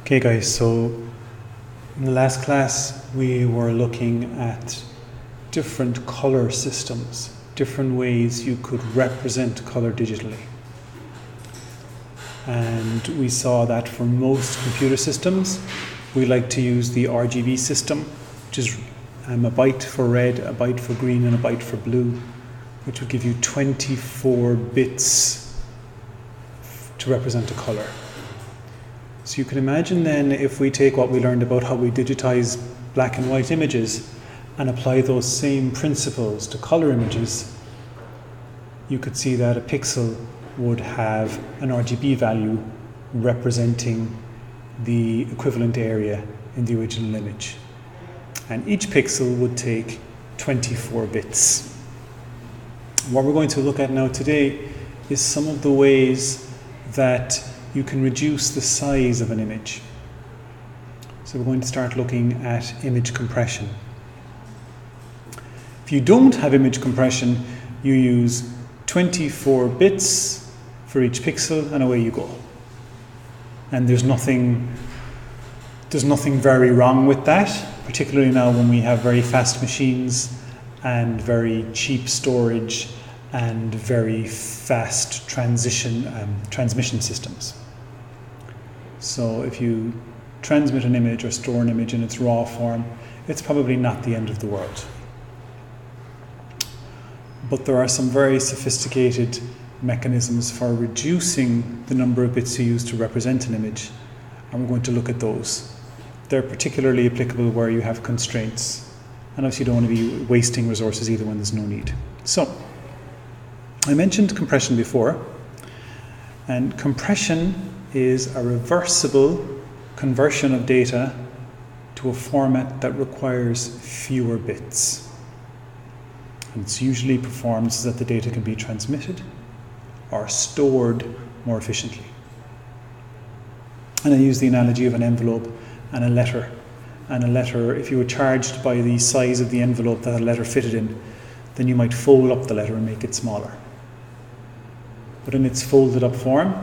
Okay guys, so in the last class we were looking at different color systems, different ways you could represent color digitally. And we saw that for most computer systems we like to use the RGB system, which is a byte for red, a byte for green and a byte for blue, which would give you 24 bits to represent a color. So you can imagine then, if we take what we learned about how we digitize black and white images and apply those same principles to color images, you could see that a pixel would have an RGB value representing the equivalent area in the original image. And each pixel would take 24 bits. What we're going to look at now today is some of the ways that you can reduce the size of an image. So we're going to start looking at image compression. If you don't have image compression, you use 24 bits for each pixel and away you go. And there's nothing very wrong with that, particularly now when we have very fast machines and very cheap storage and very fast transmission systems. So if you transmit an image or store an image in its raw form, it's probably not the end of the world. But there are some very sophisticated mechanisms for reducing the number of bits you use to represent an image, and we're going to look at those. They're particularly applicable where you have constraints, and obviously you don't want to be wasting resources either when there's no need. So, I mentioned compression before, and compression is a reversible conversion of data to a format that requires fewer bits. And it's usually performed so that the data can be transmitted or stored more efficiently. And I use the analogy of an envelope and a letter. And a letter, if you were charged by the size of the envelope that a letter fitted in, then you might fold up the letter and make it smaller. But in its folded up form,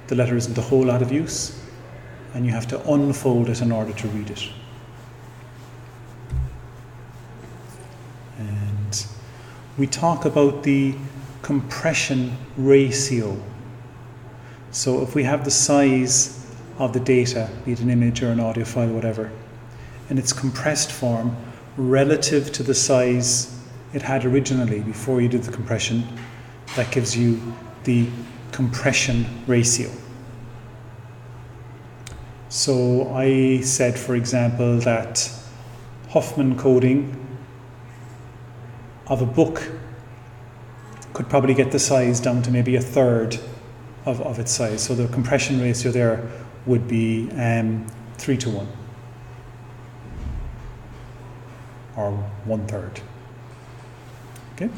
the letter isn't a whole lot of use, and you have to unfold it in order to read it. And we talk about the compression ratio. So if we have the size of the data, be it an image or an audio file or whatever, in its compressed form relative to the size it had originally before you did the compression, that gives you the compression ratio. So I said, for example, that Huffman coding of a book could probably get the size down to maybe a third of its size. So the compression ratio there would be 3:1, or 1/3. Okay.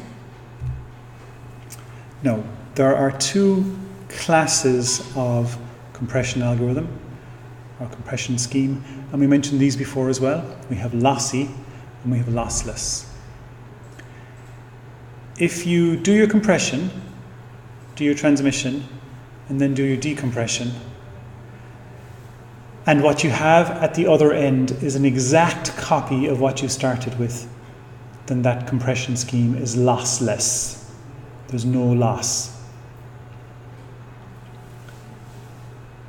Now, there are two classes of compression algorithm or compression scheme, and we mentioned these before as well. We have lossy and we have lossless. If you do your compression, do your transmission, and then do your decompression, and what you have at the other end is an exact copy of what you started with, then that compression scheme is lossless. There's no loss.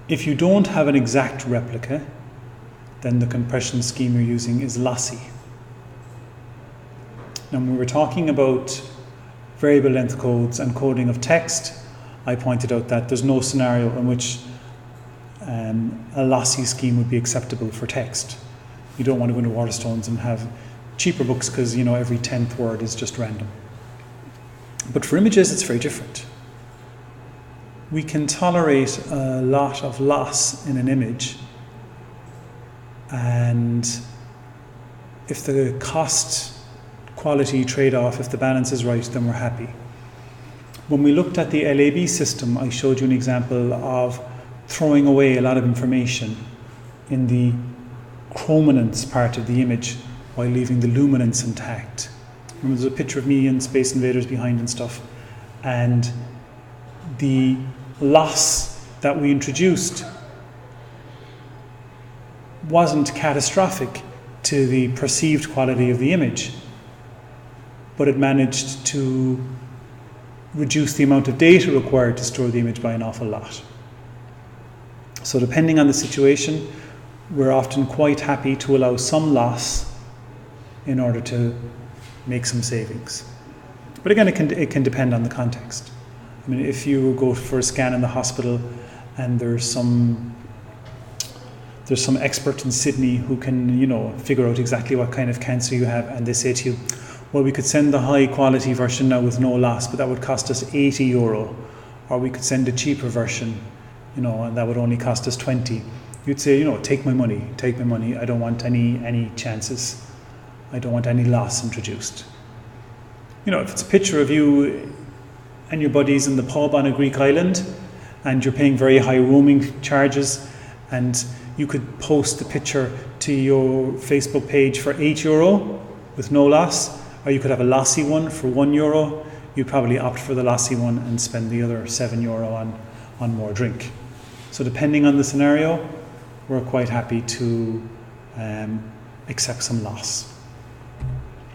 If you don't have an exact replica, then the compression scheme you're using is lossy. Now, when we were talking about variable length codes and coding of text, I pointed out that there's no scenario in which a lossy scheme would be acceptable for text. You don't want to go into Waterstones and have cheaper books because, you know, every 10th word is just random. But for images, it's very different. We can tolerate a lot of loss in an image, and if the cost-quality trade-off, if the balance is right, then we're happy. When we looked at the LAB system, I showed you an example of throwing away a lot of information in the chrominance part of the image while leaving the luminance intact. Remember, there's a picture of me and Space Invaders behind and stuff, and the loss that we introduced wasn't catastrophic to the perceived quality of the image, but it managed to reduce the amount of data required to store the image by an awful lot. So depending on the situation, we're often quite happy to allow some loss in order to make some savings. But again, it can depend on the context. I mean, if you go for a scan in the hospital and there's some expert in Sydney who can, figure out exactly what kind of cancer you have, and they say to you, well, we could send the high quality version now with no loss, but that would cost us €80, or we could send a cheaper version, and that would only cost us 20. You'd say, take my money, I don't want any chances. I don't want any loss introduced. If it's a picture of you and your buddies in the pub on a Greek island, and you're paying very high roaming charges, and you could post the picture to your Facebook page for €8 with no loss, or you could have a lossy one for €1. You'd probably opt for the lossy one and spend the other €7 on more drink. So depending on the scenario, we're quite happy to accept some loss.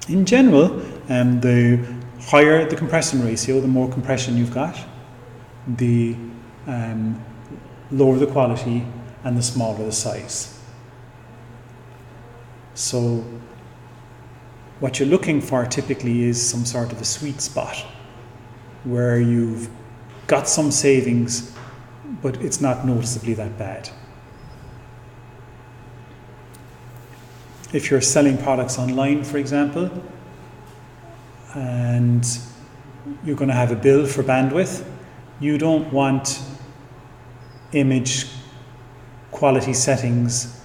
In general, the higher the compression ratio, the more compression you've got, the lower the quality and the smaller the size. So what you're looking for typically is some sort of a sweet spot where you've got some savings, but it's not noticeably that bad. If you're selling products online, for example, and you're going to have a bill for bandwidth, you don't want image quality settings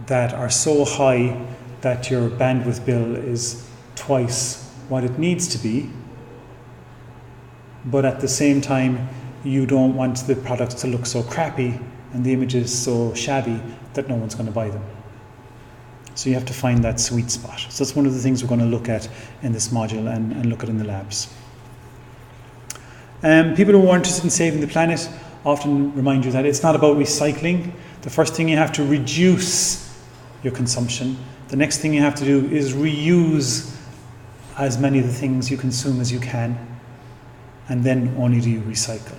that are so high that your bandwidth bill is twice what it needs to be, but at the same time you don't want the products to look so crappy and the images so shabby that no one's going to buy them. So you have to find that sweet spot. So that's one of the things we're going to look at in this module and look at in the labs. People who are interested in saving the planet often remind you that it's not about recycling. The first thing you have to reduce your consumption. The next thing you have to do is reuse as many of the things you consume as you can, and then only do you recycle.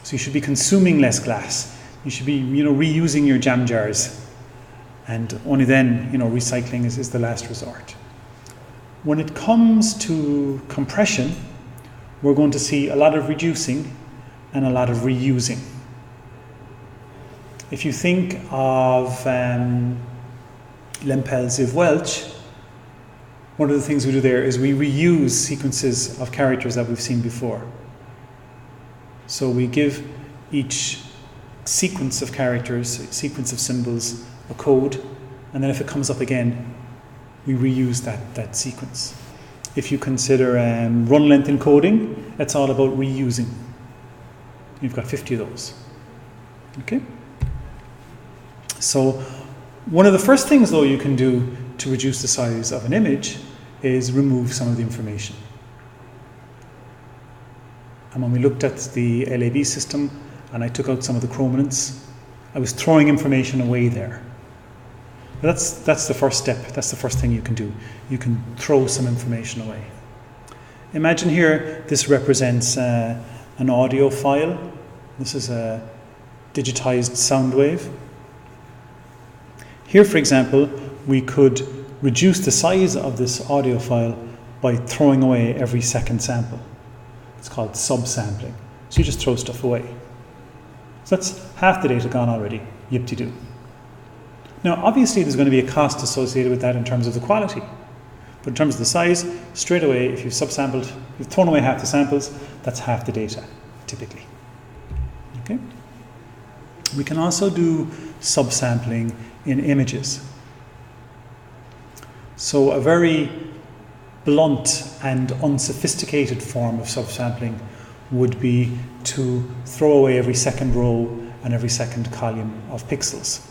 So you should be consuming less glass. You should be, reusing your jam jars. And only then, recycling is the last resort. When it comes to compression, we're going to see a lot of reducing and a lot of reusing. If you think of Lempel Ziv Welch, one of the things we do there is we reuse sequences of characters that we've seen before. So we give each sequence of characters, sequence of symbols, a code, and then if it comes up again, we reuse that sequence. If you consider run length encoding, it's all about reusing. You've got 50 of those. Okay? So one of the first things, though, you can do to reduce the size of an image is remove some of the information. And when we looked at the LAB system and I took out some of the chrominance, I was throwing information away there. But that's the first step. That's the first thing you can do. You can throw some information away. Imagine here, this represents an audio file. This is a digitized sound wave. Here, for example, we could reduce the size of this audio file by throwing away every second sample. It's called subsampling. So you just throw stuff away. So that's half the data gone already. Yip-de-doo. Now, obviously, there's going to be a cost associated with that in terms of the quality. But in terms of the size, straight away, if you've subsampled, you've thrown away half the samples, that's half the data, typically. Okay? We can also do subsampling in images. So a very blunt and unsophisticated form of subsampling would be to throw away every second row and every second column of pixels.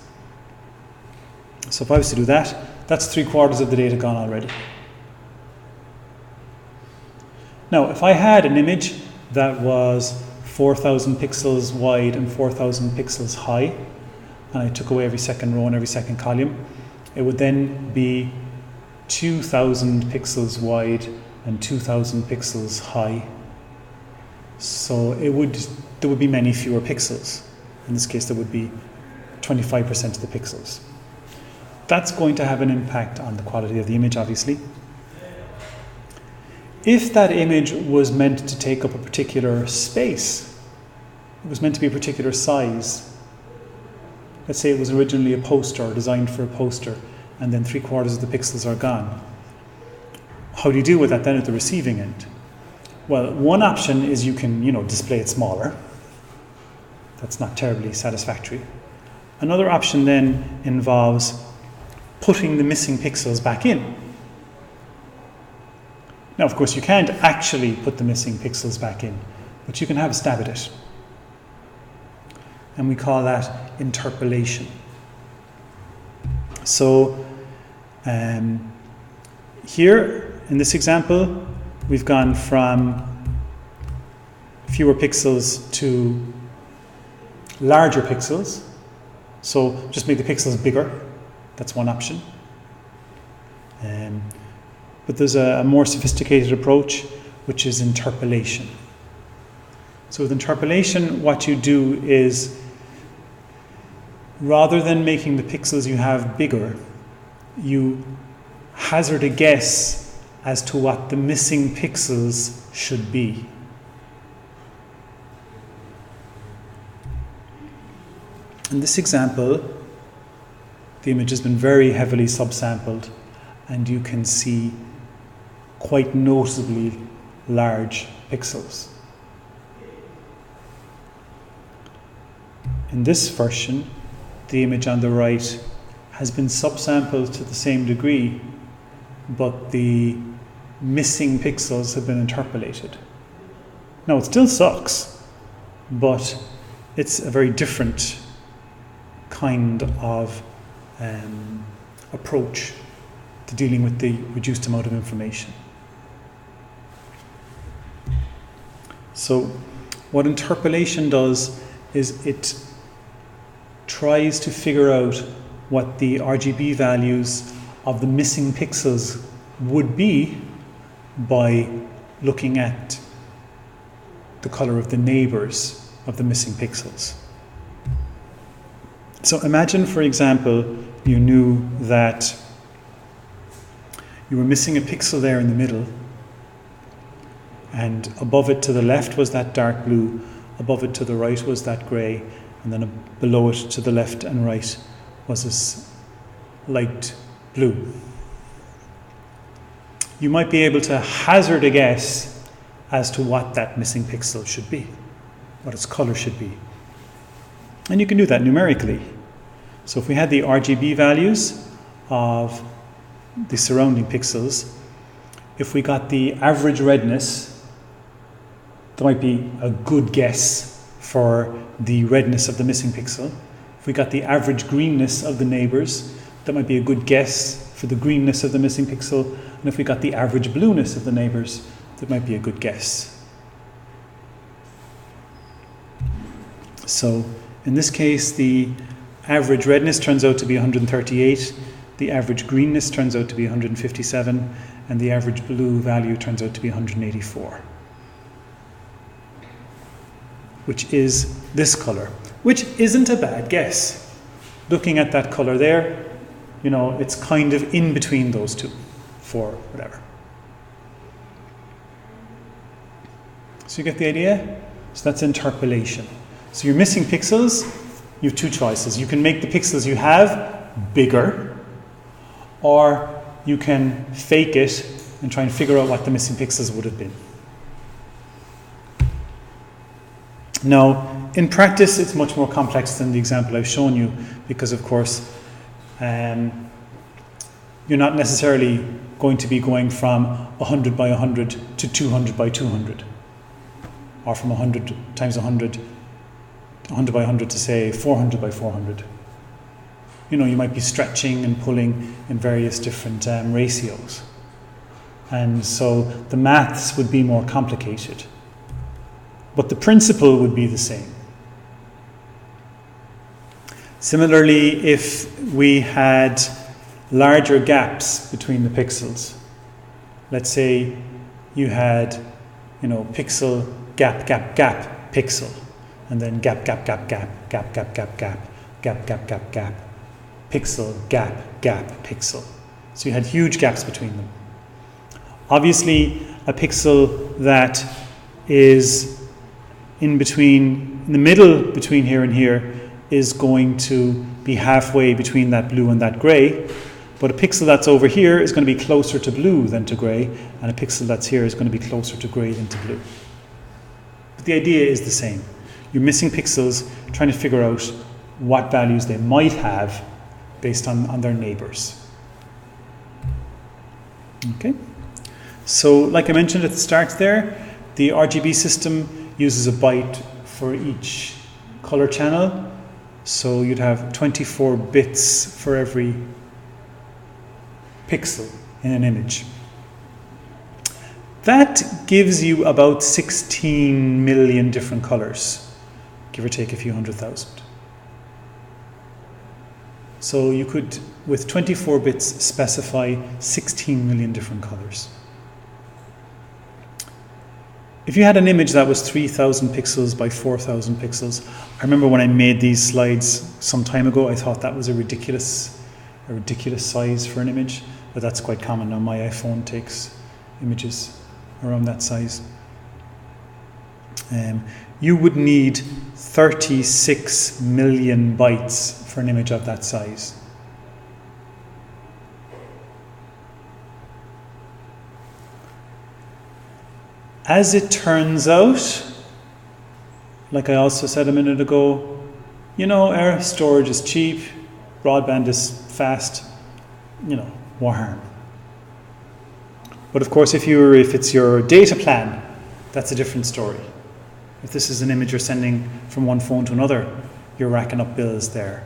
So if I was to do that, that's 3/4 of the data gone already. Now, if I had an image that was 4,000 pixels wide and 4,000 pixels high, and I took away every second row and every second column, it would then be 2,000 pixels wide and 2,000 pixels high. So there would be many fewer pixels. In this case, there would be 25% of the pixels. That's going to have an impact on the quality of the image, obviously. If that image was meant to take up a particular space, it was meant to be a particular size. Let's say it was originally a poster, designed for a poster, and then 3/4 of the pixels are gone. How do you deal with that then at the receiving end? Well, one option is you can, display it smaller. That's not terribly satisfactory. Another option then involves putting the missing pixels back in. Now, of course, you can't actually put the missing pixels back in, but you can have a stab at it. And we call that interpolation. So, here in this example, we've gone from fewer pixels to larger pixels. So just make the pixels bigger. That's one option. But there's a more sophisticated approach, which is interpolation. So with interpolation, what you do is, rather than making the pixels you have bigger, you hazard a guess as to what the missing pixels should be. In this example, the image has been very heavily subsampled, and you can see quite noticeably large pixels. In this version, the image on the right has been subsampled to the same degree, but the missing pixels have been interpolated. Now, it still sucks, but it's a very different kind of approach to dealing with the reduced amount of information. So what interpolation does is it tries to figure out what the RGB values of the missing pixels would be by looking at the color of the neighbors of the missing pixels. So imagine, for example, you knew that you were missing a pixel there in the middle, and above it to the left was that dark blue, above it to the right was that grey, and then below it to the left and right was this light blue. You might be able to hazard a guess as to what that missing pixel should be, what its color should be. And you can do that numerically. So if we had the RGB values of the surrounding pixels, if we got the average redness, that might be a good guess for the redness of the missing pixel. If we got the average greenness of the neighbors, that might be a good guess for the greenness of the missing pixel. And if we got the average blueness of the neighbors, that might be a good guess. So in this case, the average redness turns out to be 138, the average greenness turns out to be 157, and the average blue value turns out to be 184, which is this color, which isn't a bad guess. Looking at that color there, it's kind of in between those two for whatever. So you get the idea? So that's interpolation. So you're missing pixels, you have two choices. You can make the pixels you have bigger, or you can fake it and try and figure out what the missing pixels would have been. Now, in practice, it's much more complex than the example I've shown you, because of course, you're not necessarily going to be going from 100 by 100 to 200 by 200, or from 100 times 100 by 100 to say 400 by 400. You might be stretching and pulling in various different ratios. And so the maths would be more complicated. But the principle would be the same. Similarly, if we had larger gaps between the pixels, let's say you had, pixel, gap, gap, gap, pixel, and then gap, gap, gap, gap, gap, gap, gap, gap, gap, gap, gap, gap, pixel, gap, gap, pixel. So you had huge gaps between them. Obviously, a pixel that is in the middle between here and here is going to be halfway between that blue and that grey, but a pixel that's over here is going to be closer to blue than to grey, and a pixel that's here is going to be closer to grey than to blue. But the idea is the same. You're missing pixels, trying to figure out what values they might have based on their neighbours. Okay, so like I mentioned at the start there, the RGB system uses a byte for each color channel. So you'd have 24 bits for every pixel in an image. That gives you about 16 million different colors, give or take a few 100,000. So you could, with 24 bits, specify 16 million different colors. If you had an image that was 3,000 pixels by 4,000 pixels, I remember when I made these slides some time ago, I thought that was a ridiculous size for an image, but that's quite common now. My iPhone takes images around that size. You would need 36 million bytes for an image of that size. As it turns out, like I also said a minute ago, our storage is cheap, broadband is fast, what harm? But of course, if it's your data plan, that's a different story. If this is an image you're sending from one phone to another, you're racking up bills there.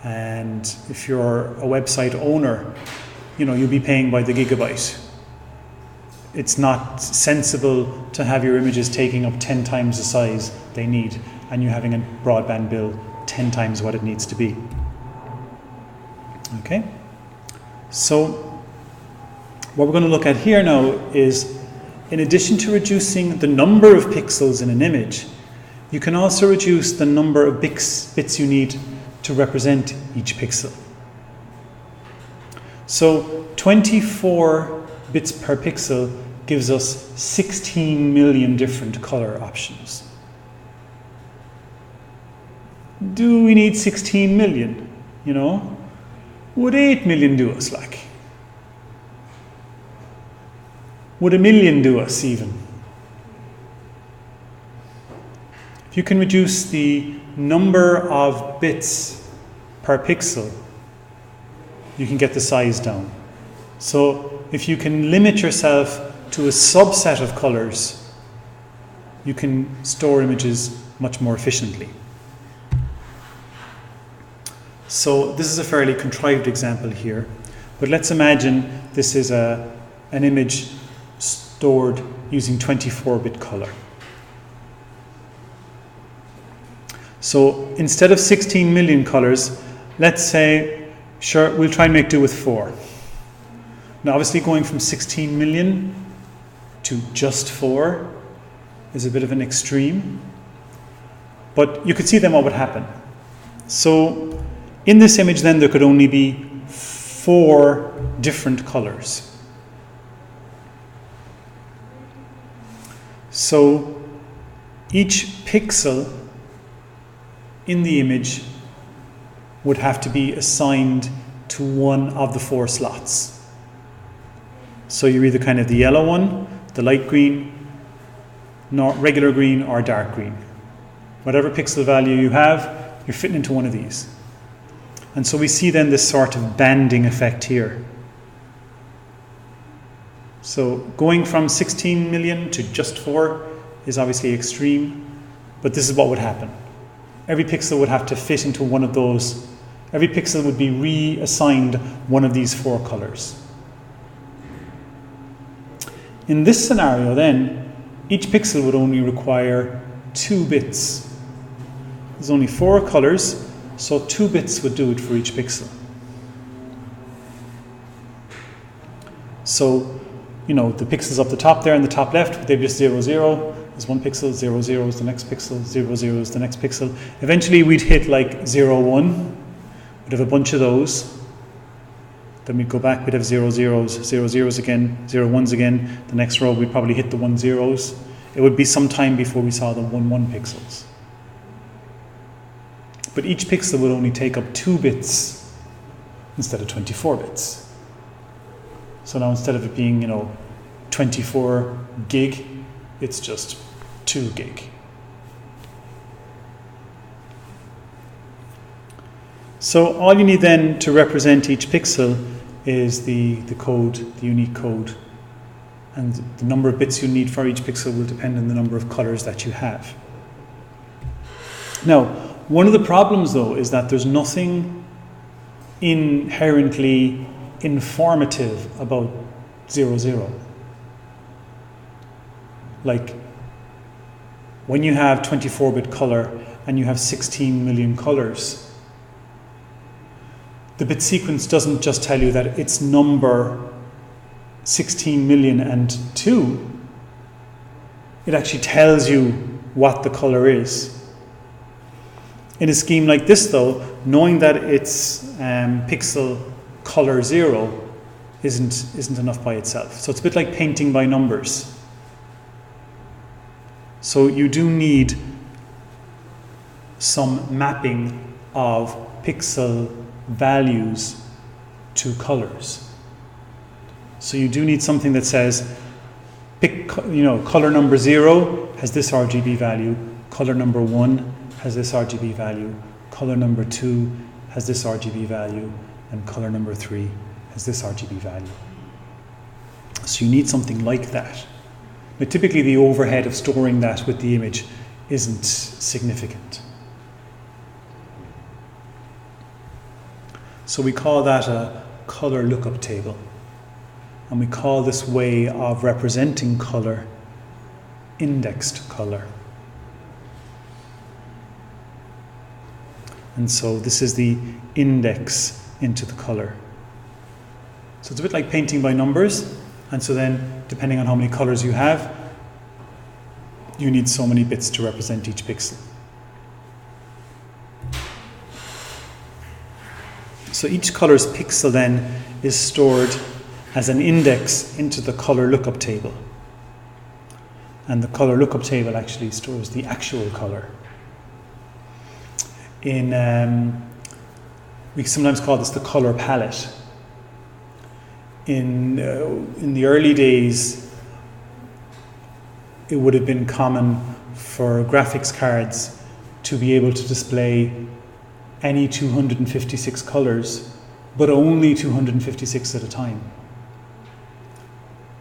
And if you're a website owner, you'll be paying by the gigabyte. It's not sensible to have your images taking up 10 times the size they need and you having a broadband bill 10 times what it needs to be. Okay? So what we're going to look at here now is, in addition to reducing the number of pixels in an image, you can also reduce the number of bits you need to represent each pixel. So 24 bits per pixel gives us 16 million different color options. Do we need 16 million? Would 8 million do us like? Would 1 million do us even? If you can reduce the number of bits per pixel, you can get the size down. So if you can limit yourself to a subset of colors, you can store images much more efficiently. So this is a fairly contrived example here, but let's imagine this is an image stored using 24-bit color. So instead of 16 million colors, let's say, sure, we'll try and make do with 4. Now obviously going from 16 million to just 4 is a bit of an extreme, but you could see then what would happen. So in this image then there could only be 4 different colors. So each pixel in the image would have to be assigned to one of the 4 slots. So you're either kind of the yellow one, the light green, regular green, or dark green. Whatever pixel value you have, you're fitting into one of these. And so we see then this sort of banding effect here. So going from 16 million to just 4 is obviously extreme, but this is what would happen. Every pixel would have to fit into one of those. Every pixel would be reassigned one of these 4 colors. In this scenario then, each pixel would only require 2 bits. There's only 4 colors, So 2 bits would do it for each pixel. So, you know, the pixels up the top there in the top left, they're just 0, 0. There's 1 pixel, 0, 0 is the next pixel, 0, 0 is the next pixel. Eventually we'd hit like 0, 1. We'd have a bunch of those. Then we'd go back, we'd have 0, 0s, 0, 0s again, 0, 1s again. The next row we'd probably hit the 1, 0s. It would be some time before we saw the 1, 1 pixels. But each pixel would only take up 2 bits instead of 24 bits. So now instead of it being, you know, 24 gig, it's just 2 gig. So all you need then to represent each pixel is the code, the unique code. And the number of bits you need for each pixel will depend on the number of colors that you have. Now, one of the problems though is that there's nothing inherently informative about 0, 0. Like when you have 24-bit color and you have 16 million colors, the bit sequence doesn't just tell you that it's number 16,000,002. It actually tells you what the color is. In a scheme like this though, knowing that it's pixel color 0 isn't enough by itself. So it's a bit like painting by numbers. So you do need some mapping of pixel values to colors. So you do need something that says, color number 0 has this RGB value, color number 1 has this RGB value, color number 2 has this RGB value, and color number 3 has this RGB value. So you need something like that. But typically the overhead of storing that with the image isn't significant. So we call that a color lookup table. And we call this way of representing color indexed color. And so this is the index into the color. So it's a bit like painting by numbers. And so then, depending on how many colors you have, you need so many bits to represent each pixel. So each color's pixel then is stored as an index into the color lookup table. And the color lookup table actually stores the actual color. We sometimes call this the color palette. In the early days, it would have been common for graphics cards to be able to display any 256 colors, but only 256 at a time.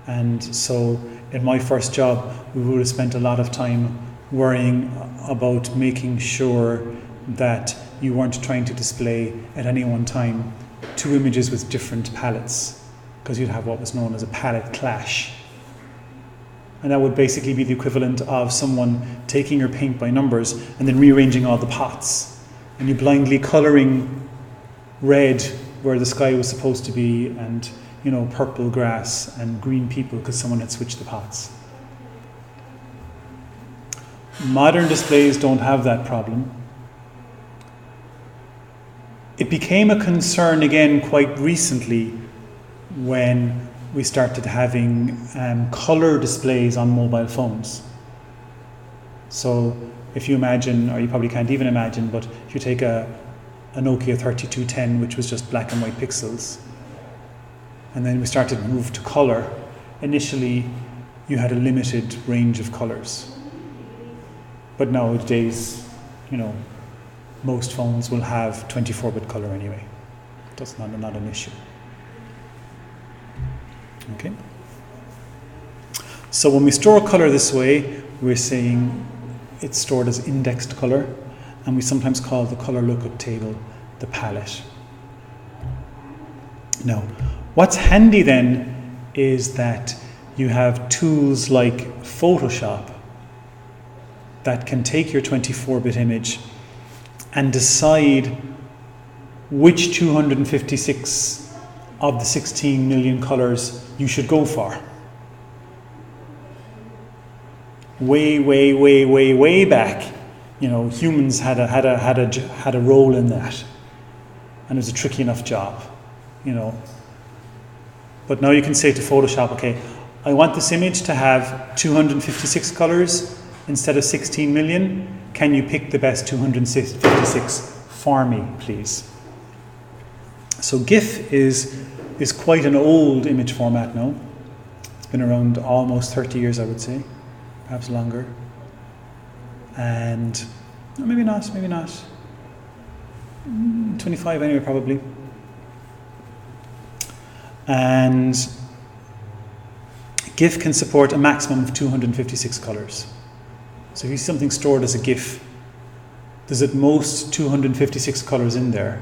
And so in my first job, we would have spent a lot of time worrying about making sure that you weren't trying to display at any one time 2 images with different palettes, because you'd have what was known as a palette clash. And that would basically be the equivalent of someone taking your paint by numbers and then rearranging all the pots, and you blindly coloring red where the sky was supposed to be, and purple grass and green people because someone had switched the pots. Modern displays don't have that problem. It became a concern again quite recently when we started having color displays on mobile phones. So if you imagine, or you probably can't even imagine, but if you take a Nokia 3210, which was just black and white pixels, and then we started to move to color, initially you had a limited range of colors. But nowadays, most phones will have 24-bit color anyway. That's not an issue. Okay. So when we store color this way, we're saying it's stored as indexed color, and we sometimes call the color lookup table the palette. Now, what's handy then is that you have tools like Photoshop that can take your 24-bit image and decide which 256 of the 16 million colors you should go for. Way back, humans had a role in that, and it was a tricky enough job, But now you can say to Photoshop, okay, I want this image to have 256 colors instead of 16 million. Can you pick the best 256 for me, please? So GIF is quite an old image format now. It's been around almost 30 years, I would say, perhaps longer. And maybe not. 25 anyway, probably. And GIF can support a maximum of 256 colors. So if you see something stored as a GIF, there's at most 256 colors in there,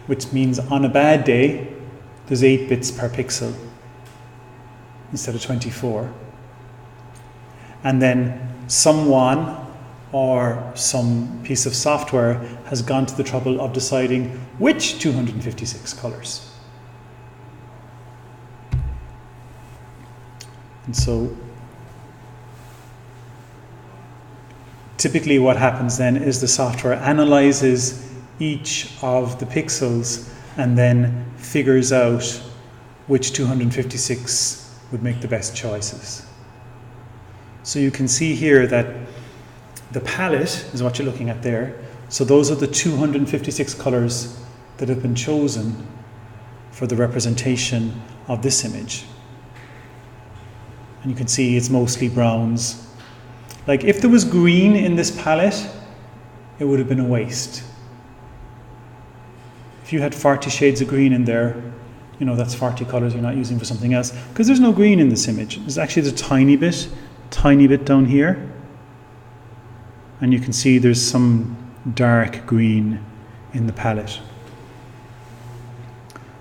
which means on a bad day, there's 8 bits per pixel instead of 24. And then someone or some piece of software has gone to the trouble of deciding which 256 colors. And so typically what happens then is the software analyzes each of the pixels and then figures out which 256 would make the best choices. So you can see here that the palette is what you're looking at there. So those are the 256 colors that have been chosen for the representation of this image. And you can see it's mostly browns. Like if there was green in this palette, it would have been a waste. If you had 40 shades of green in there, that's 40 colors you're not using for something else. Because there's no green in this image. There's actually a tiny bit down here. And you can see there's some dark green in the palette.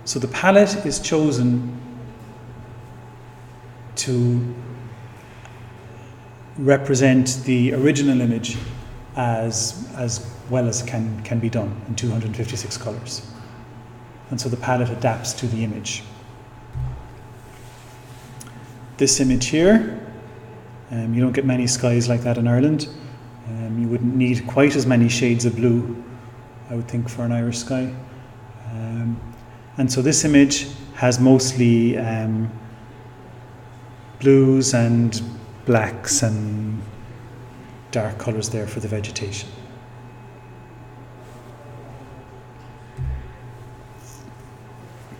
So the palette is chosen to represent the original image as well as can be done in 256 colors. And so the palette adapts to the image. This image here, you don't get many skies like that in Ireland. You wouldn't need quite as many shades of blue, I would think, for an Irish sky. And so this image has mostly blues and blacks and dark colours there for the vegetation.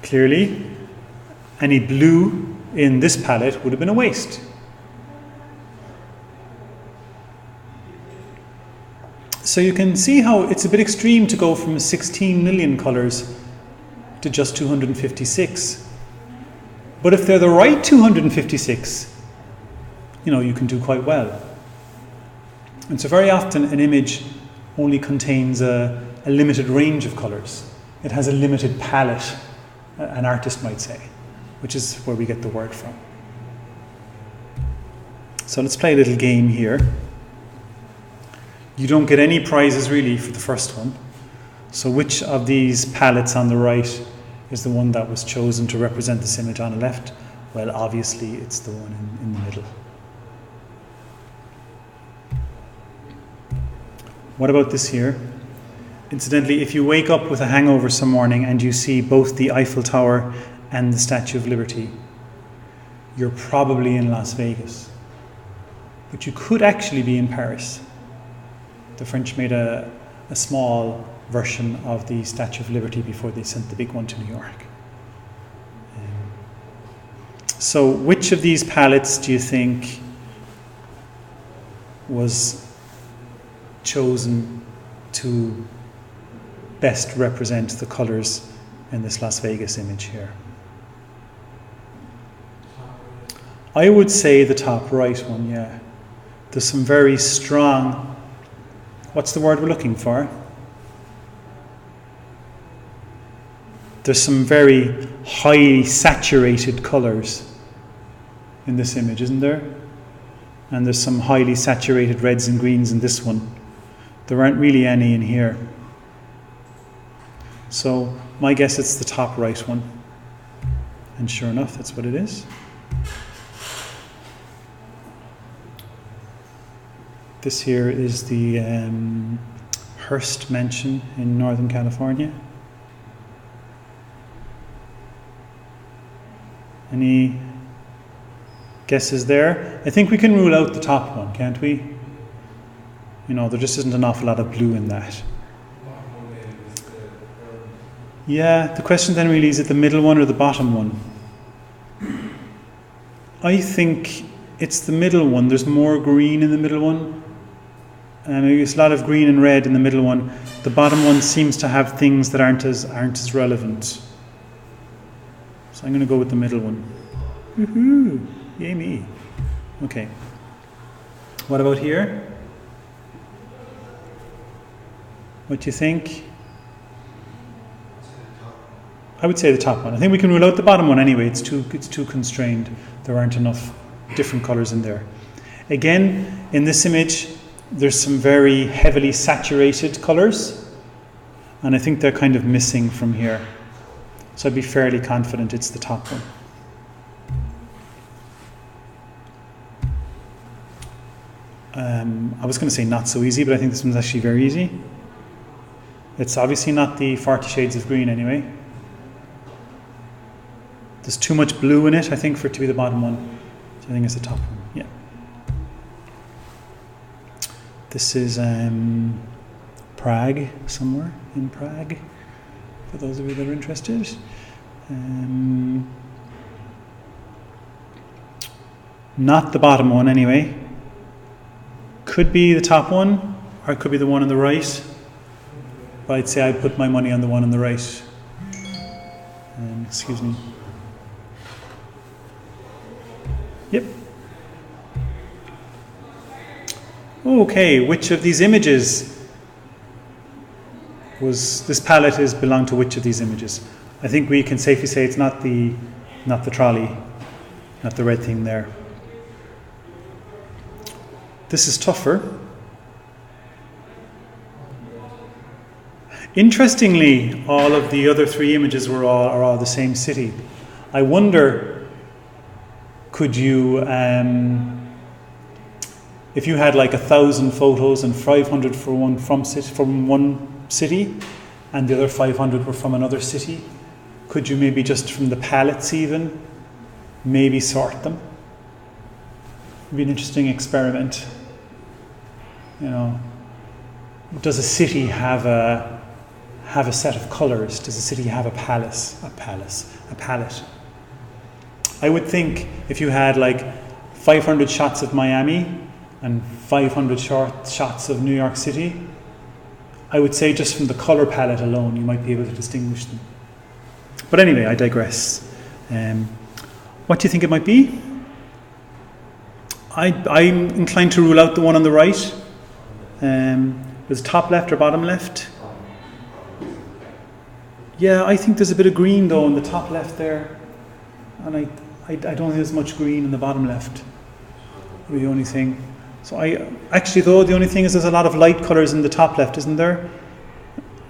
Clearly, any blue in this palette would have been a waste. So you can see how it's a bit extreme to go from 16 million colours to just 256. But if they're the right 256, you can do quite well. And so very often an image only contains a limited range of colours. It has a limited palette, an artist might say, which is where we get the word from. So let's play a little game here. You don't get any prizes really for the first one. So which of these palettes on the right is the one that was chosen to represent this image on the left? Well, obviously it's the one in the middle. What about this here? Incidentally, if you wake up with a hangover some morning and you see both the Eiffel Tower and the Statue of Liberty, you're probably in Las Vegas. But you could actually be in Paris. The French made a small version of the Statue of Liberty before they sent the big one to New York. So which of these palettes do you think was chosen to best represent the colours in this Las Vegas image here? I would say the top right one, yeah. There's some very strong, what's the word we're looking for? There's some very highly saturated colours in this image, isn't there? And there's some highly saturated reds and greens in this one. There aren't really any in here. So my guess it's the top right one. And sure enough, that's what it is. This here is the Hearst Mansion in Northern California. Any guesses there? I think we can rule out the top one, can't we? You know, there just isn't an awful lot of blue in that. Yeah, the question then really is it the middle one or the bottom one? I think it's the middle one. There's more green in the middle one. Maybe there's a lot of green and red in the middle one. The bottom one seems to have things that aren't as relevant. So I'm going to go with the middle one. Woohoo! Yay me. Okay. What about here? What do you think? I would say the top one. I think we can rule out the bottom one anyway. It's too constrained. There aren't enough different colors in there. Again, in this image, there's some very heavily saturated colors, and I think they're kind of missing from here. So I'd be fairly confident it's the top one. I was going to say not so easy, but I think this one's actually very easy. It's obviously not the 40 Shades of Green anyway. There's too much blue in it, I think, for it to be the bottom one. So I think it's the top one, yeah. This is Prague, somewhere in Prague, for those of you that are interested. Not the bottom one anyway. Could be the top one, or it could be the one on the right. But I'd say I'd put my money on the one on the right. Excuse me. Yep. Okay, which of these images was this palette belong to which of these images? I think we can safely say it's not the trolley, not the red thing there. This is tougher. Interestingly, all of the other three images are all the same city. I wonder, could you, if you had like 1,000 photos and 500 from one city, and the other 500 were from another city, could you maybe just from the palettes even, maybe sort them? It'd be an interesting experiment. You know, does a city have a set of colors? Does a city have a palette? I would think if you had like 500 shots of Miami and 500 shots of New York City, I would say just from the color palette alone, you might be able to distinguish them. But anyway, I digress. What do you think it might be? I'm inclined to rule out the one on the right. Is top left or bottom left? Yeah, I think there's a bit of green though in the top left there, and I don't think there's much green in the bottom left. The only thing. So the only thing is there's a lot of light colours in the top left, isn't there?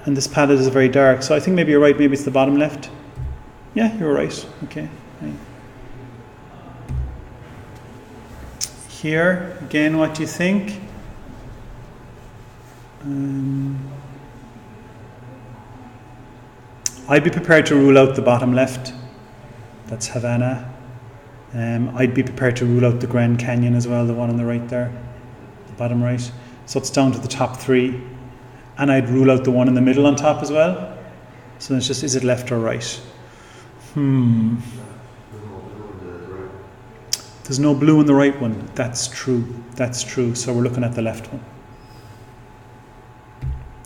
And this palette is very dark. So I think maybe you're right. Maybe it's the bottom left. Yeah, you're right. Okay. Right. Here again, what do you think? I'd be prepared to rule out the bottom left. That's Havana. I'd be prepared to rule out the Grand Canyon as well, the one on the right there, the bottom right. So it's down to the top three. And I'd rule out the one in the middle on top as well. So it's just, is it left or right? There's no blue in the right one. That's true. That's true. So we're looking at the left one.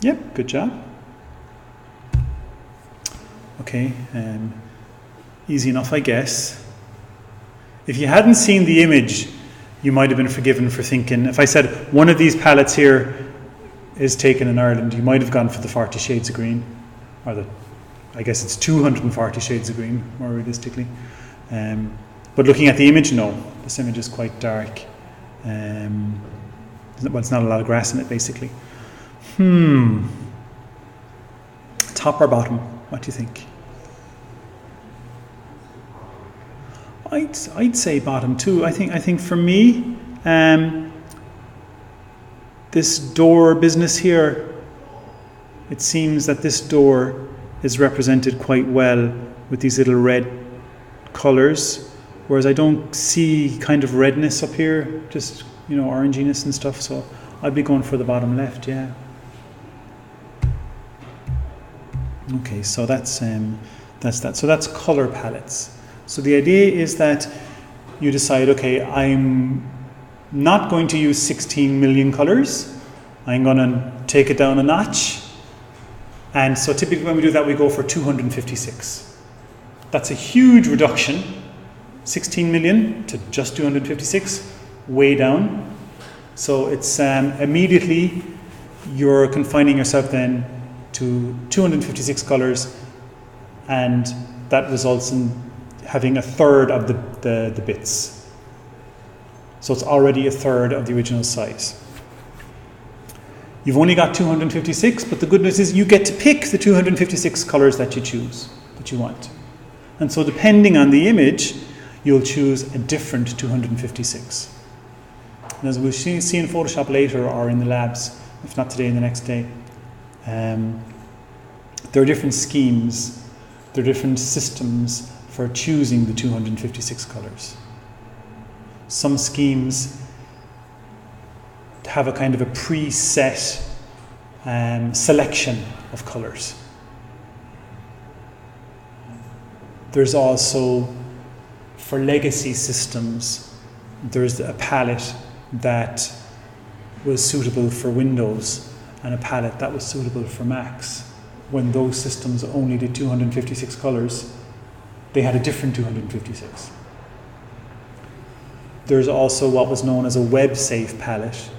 Yep, good job. Okay, easy enough, I guess. If you hadn't seen the image, you might have been forgiven for thinking, if I said one of these palettes here is taken in Ireland, you might have gone for the 40 Shades of Green, or I guess it's 240 Shades of Green, more realistically. But looking at the image, no, this image is quite dark. Well, it's not a lot of grass in it, basically. Top or bottom? What do you think? I'd say bottom too. I think for me, this door business here, it seems that this door is represented quite well with these little red colours, whereas I don't see kind of redness up here, just, oranginess and stuff. So I'd be going for the bottom left, yeah. Okay, so that's that. So that's colour palettes. So the idea is that you decide, okay, I'm not going to use 16 million colours. I'm going to take it down a notch. And so typically when we do that, we go for 256. That's a huge reduction, 16 million to just 256, way down. So it's immediately you're confining yourself then to 256 colours, and that results in having a third of the bits. So it's already a third of the original size. You've only got 256, but the good news is you get to pick the 256 colours that you choose, that you want. And so depending on the image, you'll choose a different 256. And as we'll see in Photoshop later or in the labs, if not today, the next day, there are different schemes, there are different systems for choosing the 256 colours. Some schemes have a kind of a preset selection of colours. There's also, for legacy systems, there's a palette that was suitable for Windows and a palette that was suitable for Macs. When those systems only did 256 colours, they had a different 256. There's also what was known as a web-safe palette.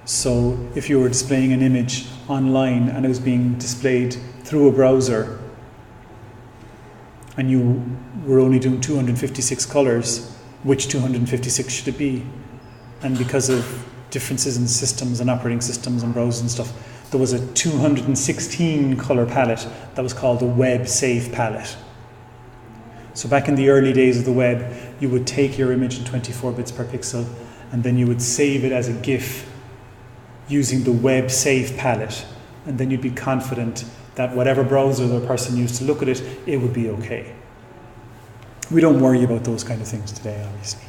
So if you were displaying an image online and it was being displayed through a browser and you were only doing 256 colours, which 256 should it be? And because of differences in systems and operating systems and browsers and stuff, there was a 216 colour palette that was called the web-safe palette. So back in the early days of the web, you would take your image in 24 bits per pixel and then you would save it as a GIF using the web-safe palette, and then you'd be confident that whatever browser the person used to look at it, it would be okay. We don't worry about those kind of things today, obviously.